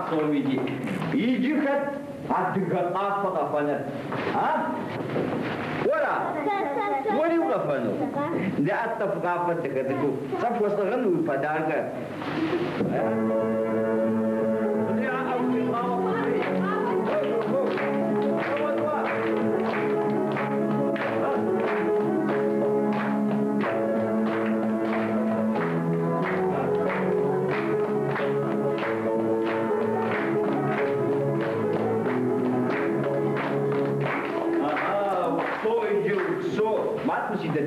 صوميدي يجي خد عدك قافة قفنت ها ولا ولي وقفنوا لا أتفق قفتك صف وصغنوا فدارك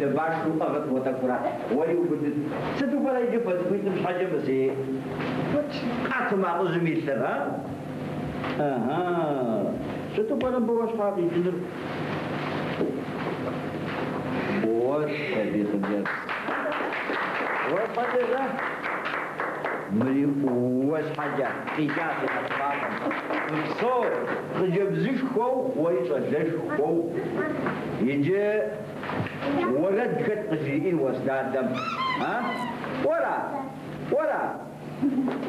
ده باشو أغط وتكفرات ولي وبدت ستو بلا يجي فتكويت مش حاجة بس إيه قاتل مع زميل ثرا ستو بلا بروش حاقي جنر وش هذه خبيات وش حاجة مري وش حاجة قيجات الأطفال صور خجب زيش خو ويصدش خو يجي ولد كت قشرين وازداد دم ها ولا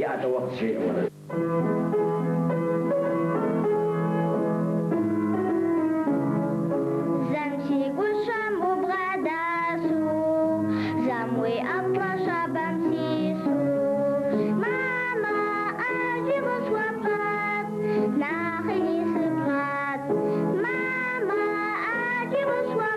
يا توقت شيء ولا زمشي قشام وبغداسو زموي أطلع بمسيسو ماما أجي بصوابات ناخني صفات ماما أجي بصوابات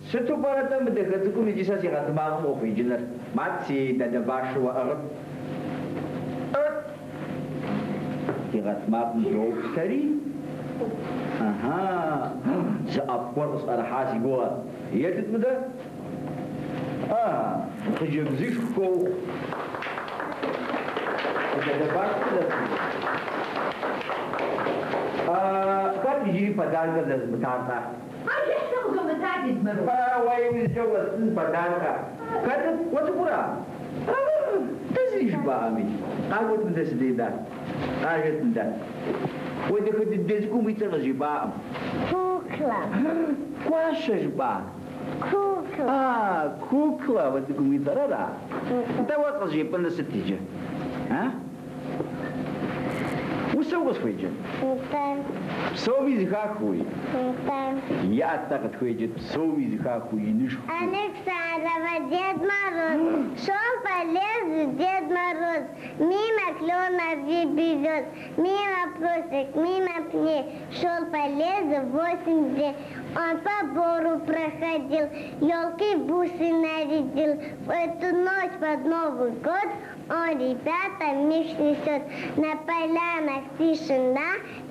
ستو برادة مدخلتكم يجيسا سيغات معهم أوفي جنر ماتسي دادا باشو وأغط سيغات معهم جوب سري سأفور أصار حاسي قوة يدد مدى خجب زيشكو دادا باشو كان يجي فدالك لازم تعرفها وين جوز بدانك كذا وتقرا تزيش بامي قاعد من تسديدا قاعد من ده وده كنت تدزكم يترجي بام كوكلا كواش با كوكلا كوكلا ودكم يترى ده وقت جيب لنا ستيجه ها وسوس فيجن سوي زخاخوي يا أعتقد خويجت سوي زخاخوي نشوف ألكسندر ديد ماروز شوف بالليل ديد ماروز ميما كلونا في بيزوز ميما بروسك مима пне шел по лесу 8 дней он по бору проходил елки бусы нарядил в эту ночь под Новый год он ребята меч несет на полянах тишина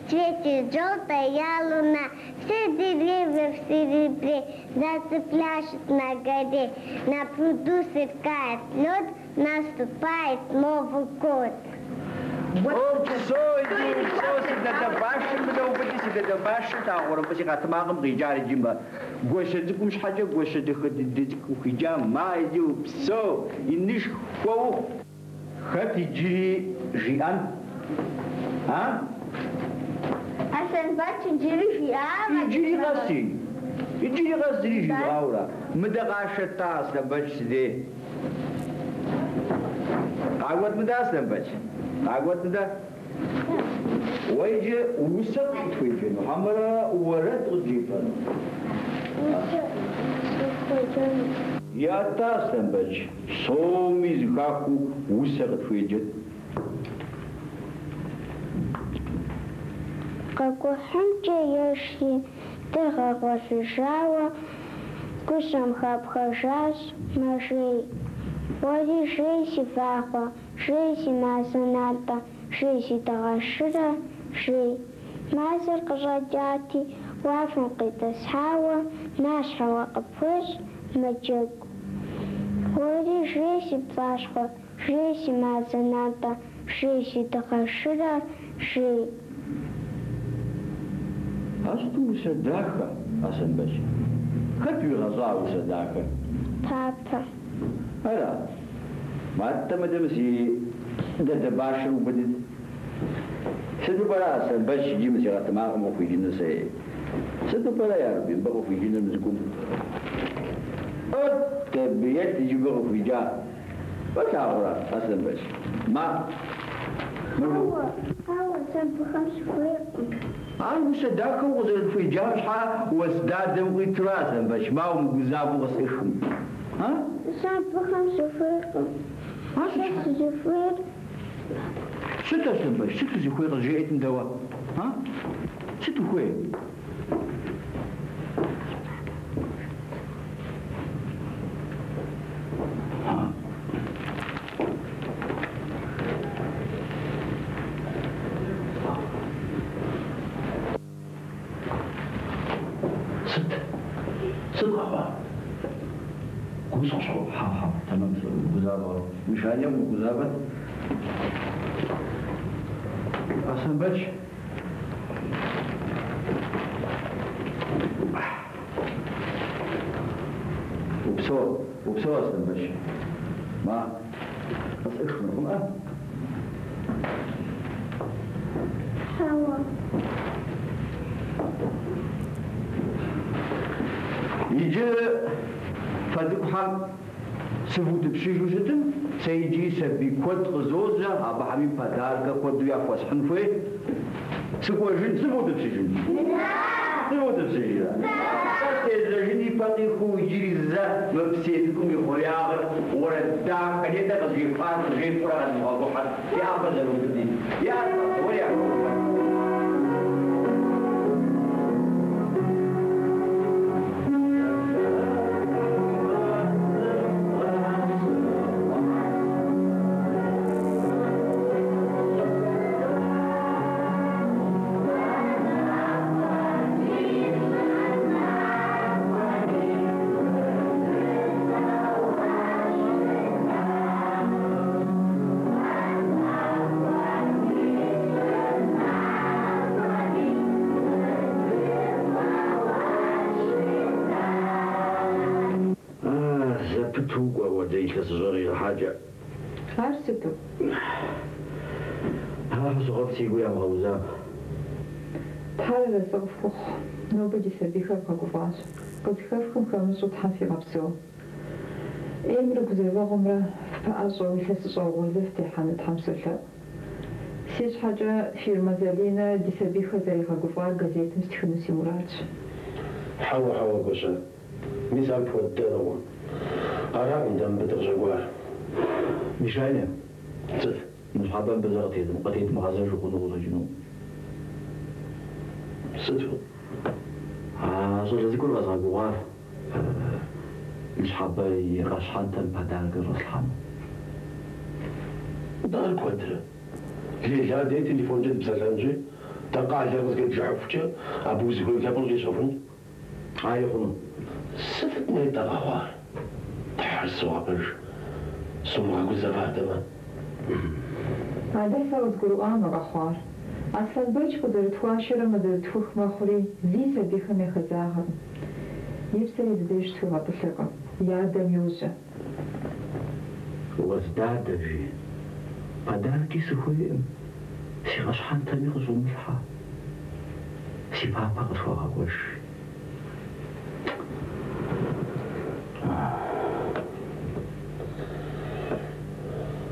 светит желтая луна все деревья в серебре зайцы пляшут на горе на пруду сверкает лед наступает Новый год. سيدة باشر بدو بدي سيدة باشر تاغورم بس يقاتماغم غيجاري جيمبا قوشة دكم مش حاجة قوشة دكم خجام ما يجيو بسو ينش خو خط يجري جيان ها؟ عشان باتش يجري جيان يجري غاسي جياورا مدى غاشة تاس لباتش دي قاعد مداس لباتش قاعد مدى ويجي وسط تفيفين حمرا ورد غجيفا يا تاسن بج صومي زكاكو وسط تفيجت Како хэмче яши тэха гошишава кусам хапхашас машей води шейси фахва шейси масаната шейси тагашира شيء مازر قرجاتي وافن قيتس حاوة ناس حوا قبوش مجوك ودي شيء بفاشخة شيء مازناتا شيء تقشرة شيء أستو صداقة أصلا بس كتبي غزاو صداقة بابا هلا ما تمدمسي ده باشر وبدت سدو بلا أصلا بس يجي مسيرة تماغ مو في جنة سي سدو بلا يا ربي بقوا في جنة مزكوم تبيت يجي بقوا في جا بس عبرة أصلا بس ما هو سبخم شويكم أنا صداقة وغزل في جا شحا وازداد وغيتراسا بس ما هو مجزاب وغسيخم ها؟ سبخم شويكم شوير ستة سبب ستة زي خوي رجعت من دوا ها ستة خوي ها ستة خبر كم صار ها تمام جزابة مش هنيا جزابة أصلا بش وبسوا أصلا بش ما بس إخوانكم هوا يجي فدك حال سفوت بشيشو ستن سيجي سبي كود غزوزة أبا حبيب بدارك كود ويا فسحن فيه سكوجين سفوت بشيشو سفوت بشيشو إذا جني باقي خو يجري الزا مبسيتكم يخوري آخر وردا كنيتا غزيفان غيفران وضحان يا أبا زلو بدين يا أبا ولي أبا عرفتو ها صغرتي يا مغوزة تحرر صغفخ نوبدي سبيخة بقفاش قد خفكم خمسو تحفي غبسو إمرك زيبا غمرة فأزو يحسسو غلفتي حانت حمسلة سيج حاجة في المزالينة دي سبيخة زي غفار قزيت مستخنسي مراد حوا قشا ميزان بودانو أرى عندهم بدرجوار مش عيني مش حابة بزغتي قتيت مغازاج وقنوغ جنوب صدفة صدفة ذكر غزا بوغار مش حابة يغشحان تنبهدان كالرسلحان دار كوادرة ليه دي تليفون جد بسلامجي تلقى على الرزق بجعفك أبو زيكوي قبل يشوفني هاي خنو صدفة ما يتغوار تحرس وابر سمع قزفها تمام عادة سوت قرآن وغخوار أصلا بيش قدرت واشرة مدرت فوخ مخوري زي سبيخة مخزاها يبسل يدديش توها بسلقة يادم يوزة وازداد في بداركي سخويم سي غشحان تاريخ زملحة سي بابا غشوها وش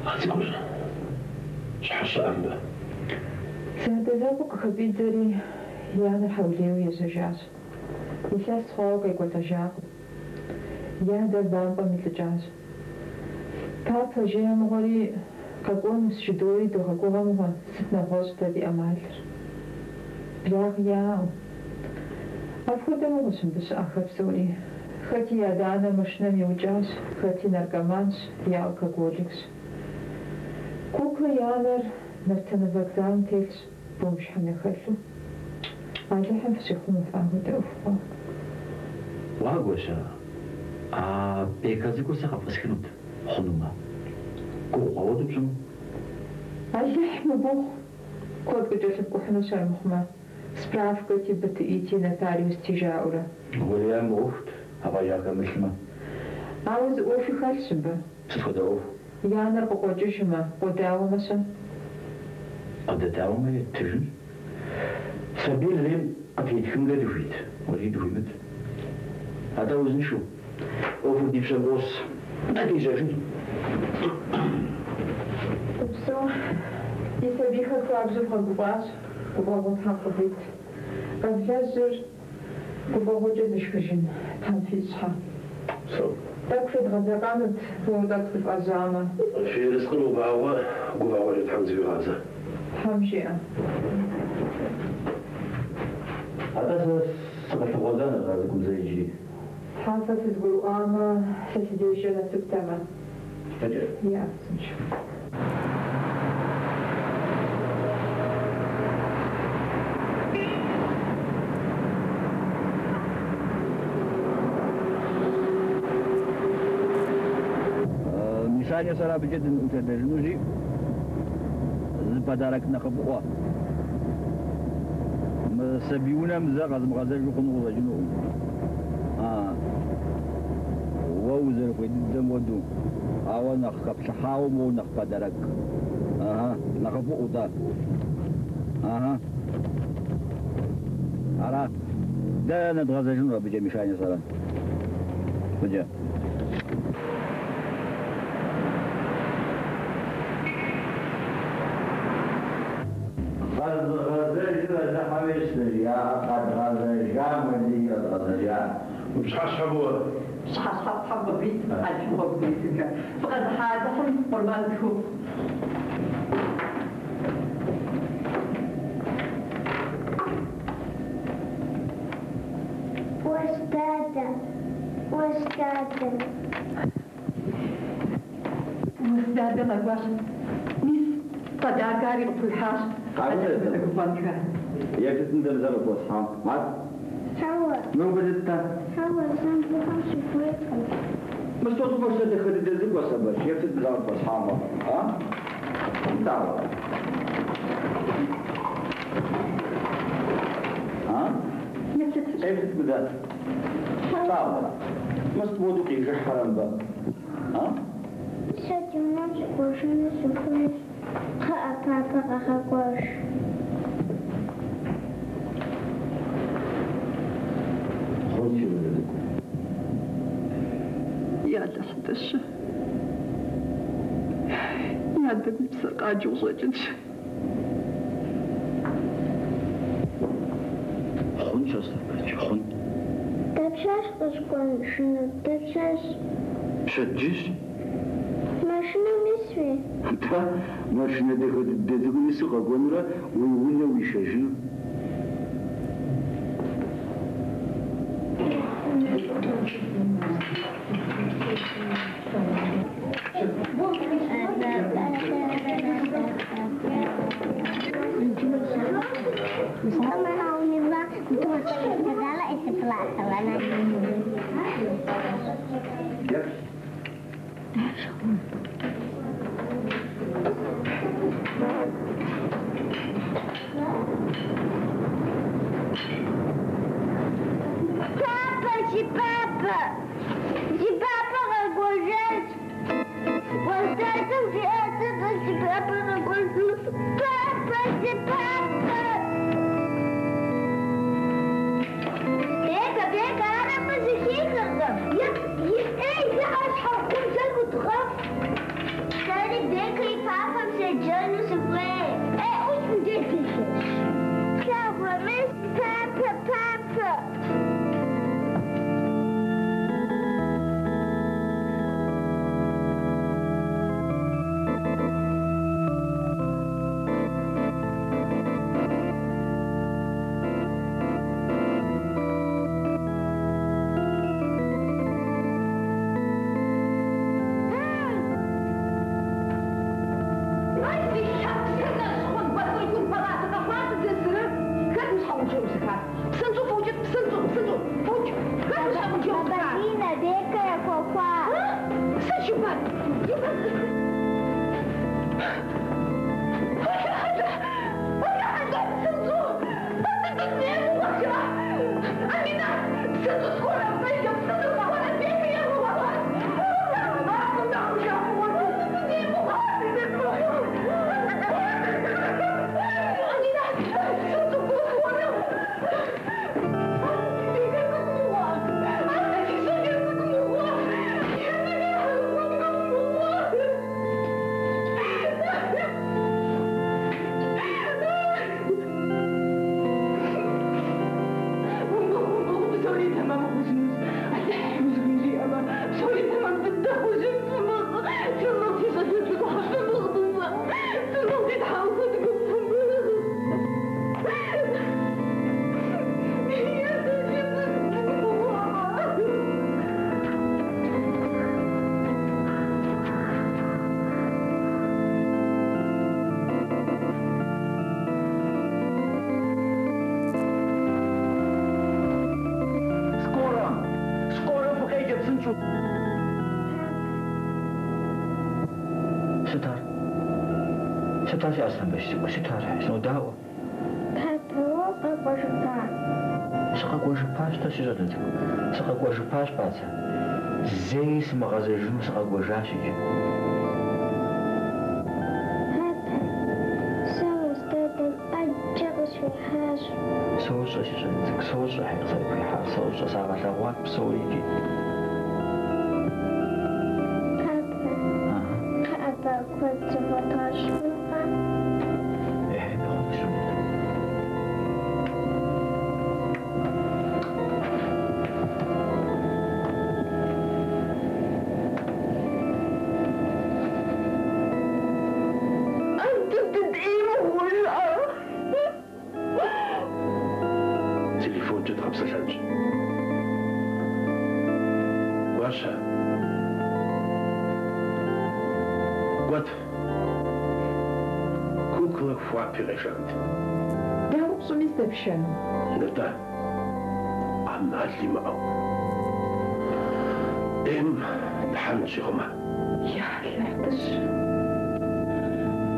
هاتيكوش شحش أمبا سهدزابك خبيت زري يعني حوليو يزجاز يساس خواق يقول تجاق يهدر بابا مثل جاز بابا جيه مغولي قاقون مسجدوري دو قاقوها مغا ستنا غوز تدي أمالر بلاغ ياو أفودا مغسم بس أخف سوري خاتي يادانا مشنم يوجاز خاتي نرقمانس ياو كاقوليكس كوكا يانر نرتنا فاقدان تيلس بومش حمي خلو عالحم فسيخون فاهو دأفقا واغوشا بيكازيكو ساقف اسكنوت خنوما كو قوضو بجنو عالحم بوخ كود قجوشب كوحنو شار مخما Справка ТБТИ нотариус тижаура. William Oft, aber ja kamilma. Ауз офи халшба. Сходов. Янар қоқожишма, қодауамаса. أدتاهم يتجن سبيل لين أفيدكم لا دفيت وليد فيمت هذا وزن شو أوفر دي بسبوس أدي زفن Все, يسبيخ كابزو خلقواس وبابا تحقبيت قد لازر وبابا جدش كجن تنفيذها تكفي غزقانت وتكفي أزامة في رزق وباوا يتحمزي بغازة حمشيئة هذا سقط غزانا غازكم زي جديد حاسة تقول آما ستديش أنا سبتما فجأة يا أفسنش Мишаня сара бюджет утвержден за подарок на хабуа. Мы собьюнем за газмгазер жукну владину. ووزر في الدم ودو أو نخب شحاوم ونخب درك نخب أودا أرى ده نتغزى جنوب بجميع شاني صلاة وجاء مش حاسبوا مش حاب بيت حاب بيت فقد حادث قربان تشوف وازداد الأرواح نيس صداقاري في الحاج يا كتندم زرق وصحام مات من بدت بس توصل فرصة تخلي دزق وصبر يا كتندم زرق وصحام دعوة كيف تبدأ دعوة مستبودك يجي حرام بقى Кстати, у нас больше не сухой. Папа, какой? يا تحتش يا بنت قاجو صجد خون شو خون تبشاش تشكون شنو تبشاش شجش ماشينة مسوي تا ماشينة دخل يسوق قنرة ويونا ويشجع ستار شي أصلا باش ستار شنو دعوة؟ شقا قوش باش تا شي جدد شقا قوش باش باتا زي اسم غازي جم شقا قوش عاشي سوش أشي جدك سوش أحي قصيب في حال سوش أصابع لغوات بسويكي كنت بتشوفها إيه بخلص أنت تدعيم ولا تليفون جد 5 سنج واشا قد كوكلا فوابي غشانت داو بسوميز دبشان نتا عمال لي معه دحمت شغمة يا لحدش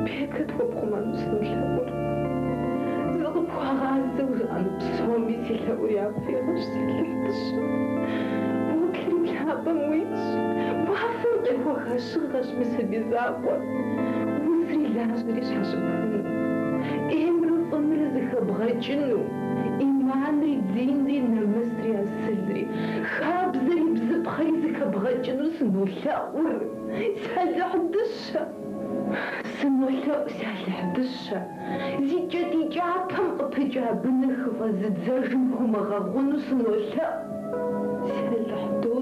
بيكت وبخمان مسلم زغب وغازة وغان بسومي سيلاو يا فيغش سيلحدش وكلم لها بمويش وعفرقي وغاش غاش مسل بزاقوة وزري لازمريش حشبهن إمرو فمر زخ بغاجنو إيمانري دينري نمستري السلري خابزري بزبخي زخ بغاجنو سنولاور سالحدشة سنولاو سالحدشة زيجاتي جاتم قطجا بنخ وزدزاجم هما غاغونو سنولاو سالحدو